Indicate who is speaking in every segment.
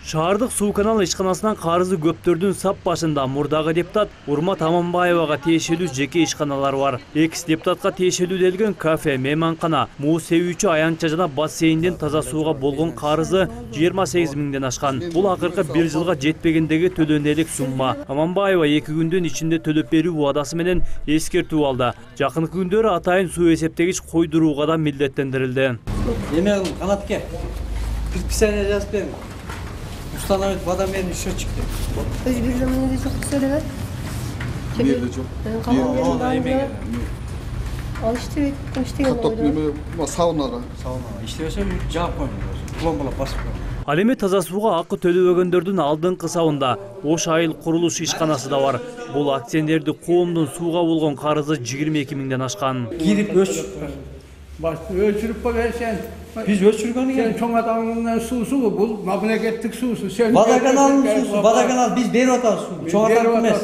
Speaker 1: Шаардык суу канал ишканасынан карызы көптөрдүн сап башында мурдагы депутат Урмат Аманбаевага тиешелүү жеке ишканалар бар. Экс депутатка тиешелүү делген кафе, мейманкана, муу себүүчү аянтча жана бассейнден таза сууга болгон карызы 28 миңден ашкан. Бул акыркы 1 жылга жетпегендеги төлөнөлүк сумма. Аманбаева 2 күндүн ичинде төлөп берүү убадасы менен эскертүү алды. Жакынкы күндөрү атайын суу эсептегич койдурууга да милдеттендирилди.
Speaker 2: Эме канатке предписание жазып бериң. Установить водомерный счетчик.
Speaker 3: Өзбекстанда неде жоқ сөйлеген?
Speaker 4: Неде жоқ?
Speaker 3: Ал иштебейт, иштеген
Speaker 4: Каттап неме саунаға.
Speaker 2: Иштебесе жаап коюңуз. Пломбалап басып коюңуз.
Speaker 1: Ал эми таза сууга акы төлөбөгөндөрдүн алдыңкы сабында Ош айыл курулуш ишканасы да бар. Бул акционерди коомдун сууга болгон карызы 22 миңден ашкан.
Speaker 2: Кирип
Speaker 5: Ölçürüp koyarsan.
Speaker 2: Biz ölçürgөн
Speaker 5: Sen çoğ adamından su bul, mamleketlik susu. Sen
Speaker 2: Vadakanalın susu, vadakanal biz beri atar su. Çoğ adam emez.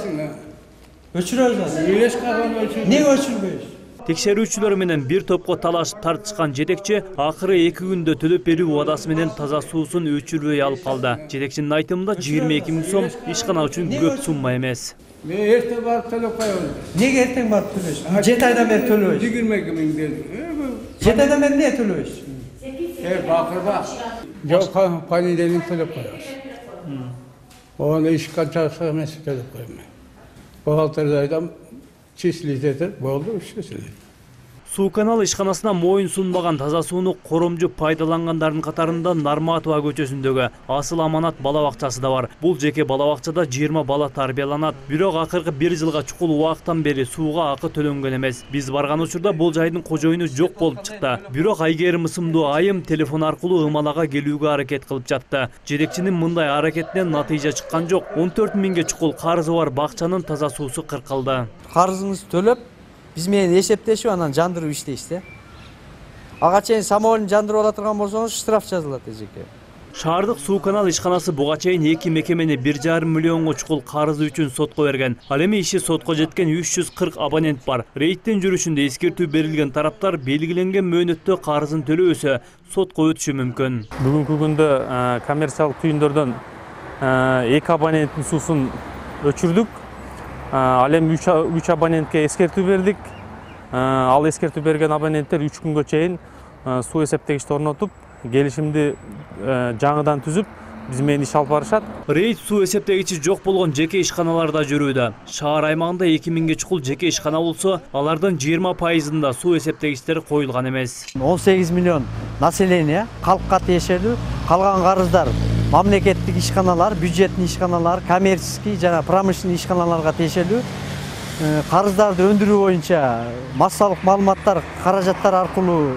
Speaker 2: Ölçürüyoruz aslında.
Speaker 5: Üyeş kalan ölçür.
Speaker 2: Ne ölçürmüyoruz?
Speaker 1: Текшерүүчүлөр менен бир топко талашып тартышкан жетекчи акыры 2 күндө төлөп берүү убадасы менен таза суусун өчүрбөй алып калды. Жетекчинин айтымында 22 миң сом ишкана үчүн көп сумма эмес.
Speaker 5: Erте barıp төлөp koyalım.
Speaker 2: Nege erten barıp төлөйсүз? 7 aydan beri төлөйсүz.
Speaker 5: 22 ming dedim.
Speaker 2: 7 aydan beri ne төлөйсүz?
Speaker 5: Bakırba. Yok panelini төлөp koyarız. Onu iş kaçarsa mesela төлөp koyalım. Buhalterlerden числитель болду, үшөсү.
Speaker 1: Суу канал ишканасына моюн сунбаган таза сууну коромжу пайдалангандардын катарында Нарматова көчөсүндөгү Асыл Аманат бала бакчасы да бар. Бул жеке бала бакчада 20 бала тарбияланат. Бирок акыркы 1 жылга чукул убакыттан бери сууга акы төлөнгөн эмес. Биз барган учурда бул жайдын кожоюну жок болуп чыкты. Бирок Айгерим ысымдуу айым телефон аркылуу ымалага келүүгө аракет кылып жатты. Жетекчинин мындай аракетинен натыйжа чыккан жок. 14 миңге чукул карызы бар бакчанын таза суусу кыркылды.
Speaker 2: Карызыңызды төлөп, биз менен эсептешип анан жандырып иштейсиз. Ага чейин самоолун жандырып ала турган болсоңуз штраф жазылат эжеке.
Speaker 1: Шаардык суу канал ишканасы буга чейин 2 мекемени 1,5 миллионго чукул карызы үчүн сотко берген. Ал эми иши сотко жеткен 340 абонент бар. Рейдтин жүрүшүндө эскертүү берилген тараптар белгиленген мөөнөттө карызын төлөбөсө сотко өтүшү мүмкүн.
Speaker 6: Бүгүнкү күндө коммерциялык түйүндөрдөн 2 абоненттин суусун өчүрдүк. Ал эми 3 абонентке эскертүү бердик. Ал эскертүү берген абоненттер 3 күнгө чейин суу эсептегичти орнотуп, келишимди жаңыдан түзүп, биз менен иш алып барышат.
Speaker 1: Рейд суу эсептегичи жок болгон жеке ишканаларда жүрүүдө. Шаар аймагында 2 миңге чукул жеке ишкана болсо, алардын 20%-ында суу эсептегичтери коюлган эмес.
Speaker 2: 18 миллион население калкка тиешелүү, калган карыздар мамлекеттик ишканалар, бюджеттик ишканалар, коммерческий жана промышленный ишканаларга тиешелүү. Карыздарды өндүрүү боюнча массалык маалыматтар, каражаттар аркылуу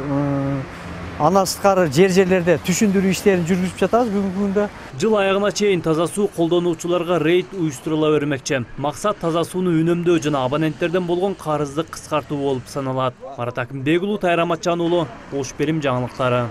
Speaker 2: андан сырткары жерлерде түшүндүрүү иштерин жүргүзүп жатабыз бүгүнкү күндө.
Speaker 1: Жыл аягына чейин таза суу колдонуучуларга рейд уюштурула бермекчи. Максат таза сууну үнөмдөө жана абоненттерден болгон карызды кыскартуу болуп саналат. Марат Акимбек уулу, Тайрам Атчан уулу, Ош Берим жаңылыктары.